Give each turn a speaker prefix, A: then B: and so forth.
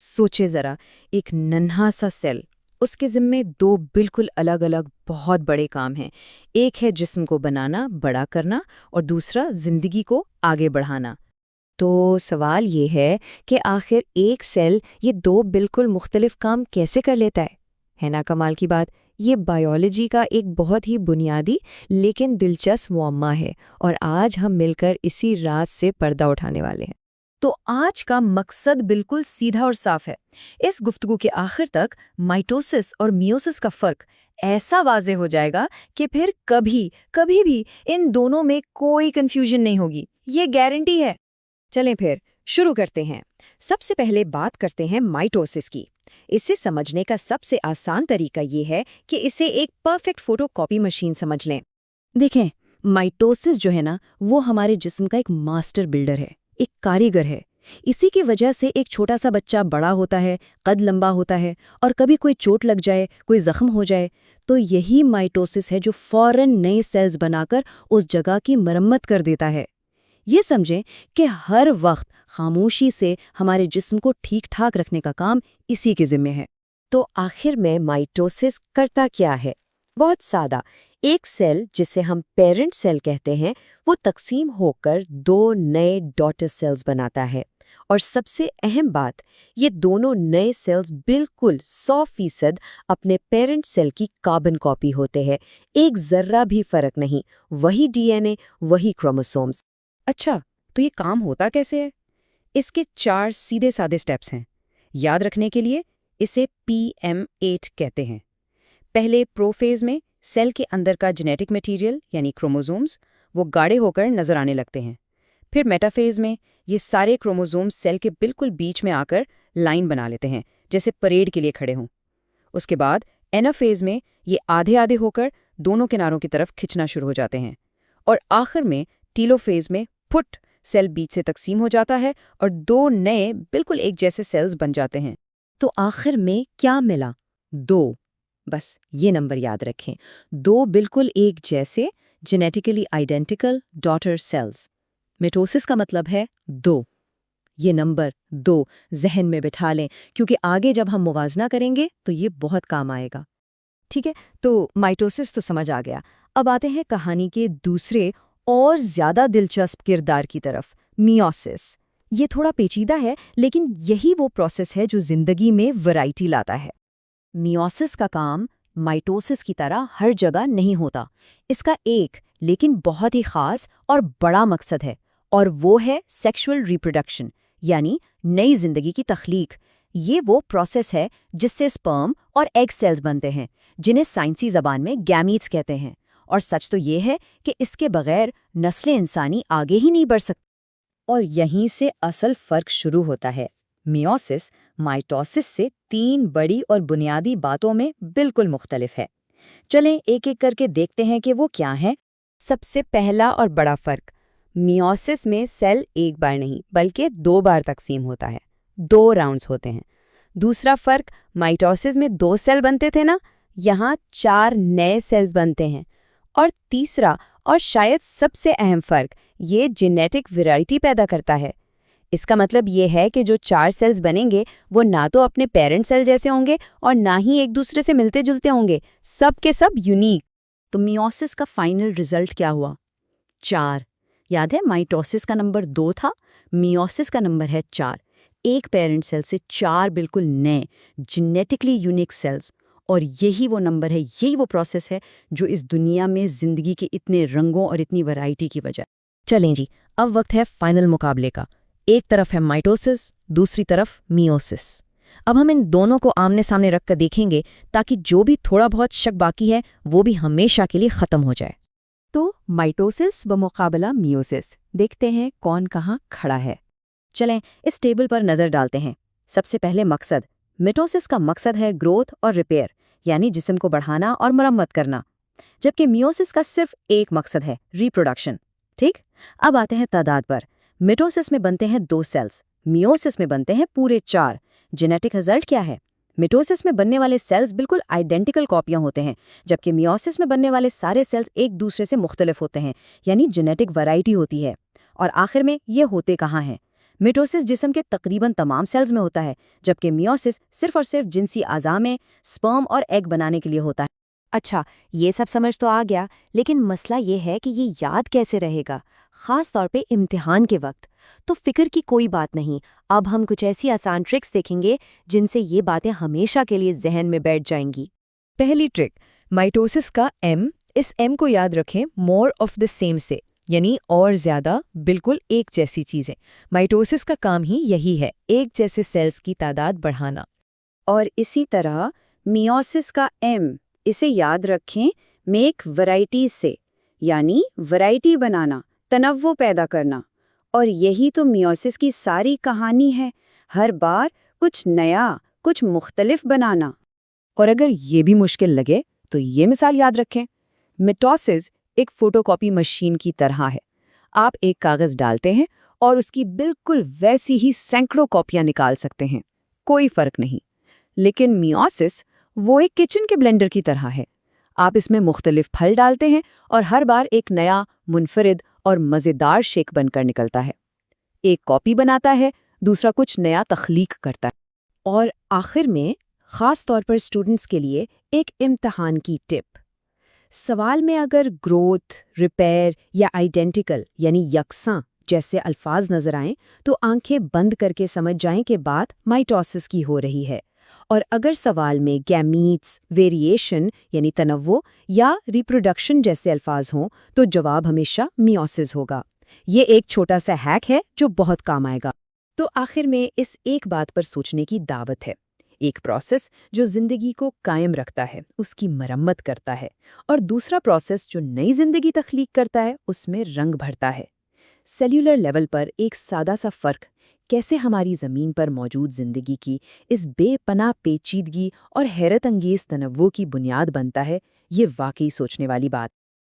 A: سوچے ذرا، ایک ننھا سا سیل، اس کے ذمے دو بالکل الگ الگ بہت بڑے کام ہیں۔ ایک ہے جسم کو بنانا، بڑا کرنا، اور دوسرا زندگی کو آگے بڑھانا۔
B: تو سوال یہ ہے کہ آخر ایک سیل یہ دو بالکل مختلف کام کیسے کر لیتا ہے نا کمال کی بات؟ یہ بائیولوجی کا ایک بہت ہی بنیادی لیکن دلچسپ معمہ ہے، اور آج ہم مل کر اسی راز سے پردہ اٹھانے والے ہیں۔
A: تو آج کا مقصد بالکل سیدھا اور صاف ہے۔ اس گفتگو کے آخر تک مائٹوسس اور میوسس کا فرق ایسا واضح ہو جائے گا کہ پھر کبھی بھی ان دونوں میں کوئی کنفیوژن نہیں ہوگی، یہ گارنٹی ہے۔
B: چلیں پھر شروع کرتے ہیں۔ سب سے پہلے بات کرتے ہیں مائٹوسس کی۔ اسے سمجھنے کا سب سے آسان طریقہ یہ ہے کہ اسے ایک پرفیکٹ فوٹو کاپی مشین سمجھ لیں۔
A: دیکھیں، مائٹوسس جو ہے نا، وہ ہمارے جسم کا ایک ماسٹر بلڈر ہے، ایک کاریگر ہے۔ اسی کی وجہ سے ایک چھوٹا سا بچہ بڑا ہوتا ہے، قد لمبا ہوتا ہے، اور کبھی کوئی چوٹ لگ جائے، کوئی زخم ہو جائے تو یہی مائٹوسس ہے جو فوراً نئے سیلز بنا کر اس جگہ کی مرمت کر دیتا ہے۔ یہ سمجھیں کہ ہر وقت خاموشی سے ہمارے جسم کو ٹھیک ٹھاک رکھنے کا کام اسی کے ذمہ ہے۔
B: تو آخر میں مائٹوسس کرتا کیا ہے؟ بہت سادہ، ایک سیل جسے ہم پیرنٹ سیل کہتے ہیں وہ تقسیم ہو کر دو نئے ڈاٹر سیلز بناتا ہے، اور سب سے اہم بات، یہ دونوں نئے سیلز بالکل 100% اپنے پیرنٹ سیل کی کاربن کاپی ہوتے ہیں، ایک ذرہ بھی فرق نہیں، وہی ڈی این اے، وہی کروموسومز۔
A: اچھا، تو یہ کام ہوتا کیسے ہے؟ اس کے 4 سیدھے سادے سٹیپس ہیں۔ یاد رکھنے کے لیے اسے PM8 کہتے ہیں۔ پہلے پروفیز میں سیل کے اندر کا جینیٹک میٹیریل یعنی کروموزومز وہ گاڑھے ہو کر نظر آنے لگتے ہیں۔ پھر میٹافیز میں یہ سارے کروموزومز سیل کے بالکل بیچ میں آ کر لائن بنا لیتے ہیں، جیسے پریڈ کے لیے کھڑے ہوں۔ اس کے بعد اینافیز میں یہ آدھے آدھے ہو کر دونوں کناروں کی طرف کھنچنا شروع ہو جاتے ہیں، اور آخر میں ٹیلوفیز میں پھٹ سیل بیچ سے تقسیم ہو جاتا ہے اور دو نئے بالکل ایک جیسے سیلز بن جاتے ہیں۔
B: تو آخر میں کیا ملا؟ 2۔ بس یہ نمبر یاد رکھیں، 2 بالکل ایک جیسے جینیٹیکلی آئیڈینٹیکل ڈاٹر سیلز۔ میٹوسس کا مطلب ہے 2۔ یہ نمبر 2 ذہن میں بٹھا لیں، کیونکہ آگے جب ہم موازنہ کریں گے تو یہ بہت کام آئے گا۔ ٹھیک ہے، تو مائٹوسس تو سمجھ آ گیا۔ اب آتے ہیں کہانی کے دوسرے اور زیادہ دلچسپ کردار کی طرف، میوسس۔ یہ تھوڑا پیچیدہ ہے، لیکن یہی وہ پروسیس ہے جو زندگی میں ورائٹی لاتا ہے۔ میوسس کا کام مائٹوسس کی طرح ہر جگہ نہیں ہوتا۔ اس کا ایک لیکن بہت ہی خاص اور بڑا مقصد ہے، اور وہ ہے سیکشول ریپروڈکشن، یعنی نئی زندگی کی تخلیق۔ یہ وہ پروسیس ہے جس سے سپرم اور ایگ سیلز بنتے ہیں، جنہیں سائنسی زبان میں گیمیٹس کہتے ہیں۔ اور سچ تو یہ ہے کہ اس کے بغیر نسل انسانی آگے ہی نہیں بڑھ سکتی۔ اور یہیں سے اصل فرق شروع ہوتا ہے۔ میوسس مائٹوسس سے 3 بڑی اور بنیادی باتوں میں بالکل مختلف ہے۔ چلیں ایک ایک کر کے دیکھتے ہیں کہ وہ کیا ہیں۔ سب سے پہلا اور بڑا فرق، میوسس میں سیل ایک بار نہیں بلکہ 2 بار تقسیم ہوتا ہے، 2 راؤنڈز ہوتے ہیں۔ دوسرا فرق، مائٹوسس میں 2 سیل بنتے تھے نا، یہاں 4 نئے سیلز بنتے ہیں۔ اور تیسرا اور شاید سب سے اہم فرق، یہ جینیٹک ویرائٹی پیدا کرتا ہے۔ اس کا مطلب یہ ہے کہ جو 4 سیلز بنیں گے وہ نہ تو اپنے پیرنٹ سیل جیسے ہوں گے اور نہ ہی ایک دوسرے سے ملتے جلتے ہوں گے، سب کے سب یونیک۔
A: تو میوسس کا فائنل رزلٹ کیا ہوا؟ 4۔ یاد ہے مائٹوسس کا نمبر 2 تھا، میوسس کا نمبر ہے 4۔ ایک پیرنٹ سیل سے 4 بالکل نئے جینیٹکلی یونیک سیلز، اور یہی وہ نمبر ہے، یہی وہ پروسیس ہے جو اس دنیا میں زندگی کے اتنے رنگوں اور اتنی ورائٹی کی وجہ۔
B: چلیں جی، اب وقت ہے فائنل مقابلے کا۔ ایک طرف ہے مائٹوسس، دوسری طرف میوسس۔ اب ہم ان دونوں کو آمنے سامنے رکھ کر دیکھیں گے تاکہ جو بھی تھوڑا بہت شک باقی ہے وہ بھی ہمیشہ کے لیے ختم ہو جائے۔ تو مائٹوسس بمقابلہ میوسس، دیکھتے ہیں کون کہاں کھڑا ہے۔ چلیں اس ٹیبل پر نظر ڈالتے ہیں۔ سب سے پہلے مقصد، میٹوسس کا مقصد ہے گروتھ اور ریپیئر، یعنی جسم کو بڑھانا اور مرمت کرنا، جبکہ میوسس کا صرف ایک مقصد ہے، ریپروڈکشن۔ ٹھیک، اب آتے ہیں تعداد پر۔ میٹوسس میں بنتے ہیں 2 سیلز، میوسس میں بنتے ہیں پورے 4۔ جینیٹک رزلٹ کیا ہے؟ میٹوسس میں بننے والے سیلز بالکل آئیڈینٹیکل کاپیاں ہوتے ہیں، جبکہ میوسس میں بننے والے سارے سیلز ایک دوسرے سے مختلف ہوتے ہیں، یعنی جینیٹک ورائٹی ہوتی ہے۔ اور آخر میں یہ ہوتے کہاں ہیں؟
A: میٹوسس جسم کے تقریباً تمام سیلز میں ہوتا ہے، جبکہ میوسس صرف اور صرف جنسی اعضاء میں سپرم اور ایگ بنانے کے لیے ہوتا ہے۔
B: اچھا، یہ سب سمجھ تو آ گیا، لیکن مسئلہ یہ ہے کہ یہ یاد کیسے رہے گا، خاص طور پہ امتحان کے وقت؟ تو فکر کی کوئی بات نہیں، اب ہم کچھ ایسی آسان ٹرکس دیکھیں گے جن سے یہ باتیں ہمیشہ کے لیے ذہن میں بیٹھ جائیں گی۔
C: پہلی ٹرک، مائٹوسس کا ایم، اس ایم کو یاد رکھیں مور آف دا سیم سے، یعنی اور زیادہ، بالکل ایک جیسی چیزیں۔ مائٹوسس کا کام ہی یہی ہے، ایک جیسے سیلز کی تعداد بڑھانا۔
A: اور اسی طرح میوسس کا ایم، اسے یاد رکھیں میک ورائٹیز سے، یعنی ورائٹی بنانا، تنوع پیدا کرنا۔ اور یہی تو میوسس کی ساری کہانی ہے، ہر بار کچھ نیا، کچھ مختلف بنانا۔
C: اور اگر یہ بھی مشکل لگے تو یہ مثال یاد رکھیں، میٹوسس ایک فوٹو کاپی مشین کی طرح ہے۔ آپ ایک کاغذ ڈالتے ہیں اور اس کی بالکل ویسی ہی سینکڑوں کاپیاں نکال سکتے ہیں، کوئی فرق نہیں۔ لیکن میوسس وہ ایک کچن کے بلینڈر کی طرح ہے۔ آپ اس میں مختلف پھل ڈالتے ہیں اور ہر بار ایک نیا، منفرد اور مزیدار شیک بن کر نکلتا ہے۔ ایک کاپی بناتا ہے، دوسرا کچھ نیا تخلیق کرتا ہے۔
B: اور آخر میں، خاص طور پر اسٹوڈنٹس کے لیے ایک امتحان کی ٹپ۔ سوال میں اگر گروتھ، ریپیئر یا آئیڈینٹیکل یعنی یکساں جیسے الفاظ نظر آئیں تو آنکھیں بند کر کے سمجھ جائیں کہ بات مائٹوسس کی ہو رہی ہے۔ اور اگر سوال میں گیمیٹس، ویریشن یعنی تنوع یا ریپروڈکشن جیسے الفاظ ہوں تو جواب ہمیشہ میوسس ہوگا۔ یہ ایک چھوٹا سا ہیک ہے جو بہت کام آئے گا۔ تو آخر میں اس ایک بات پر سوچنے کی دعوت ہے، ایک پروسیس جو زندگی کو قائم رکھتا ہے، اس کی مرمت کرتا ہے، اور دوسرا پروسیس جو نئی زندگی تخلیق کرتا ہے، اس میں رنگ بھرتا ہے۔ سیلولر لیول پر ایک سادہ سا فرق کیسے ہماری زمین پر موجود زندگی کی اس بے پناہ پیچیدگی اور حیرت انگیز تنوع کی بنیاد بنتا ہے، یہ واقعی سوچنے والی بات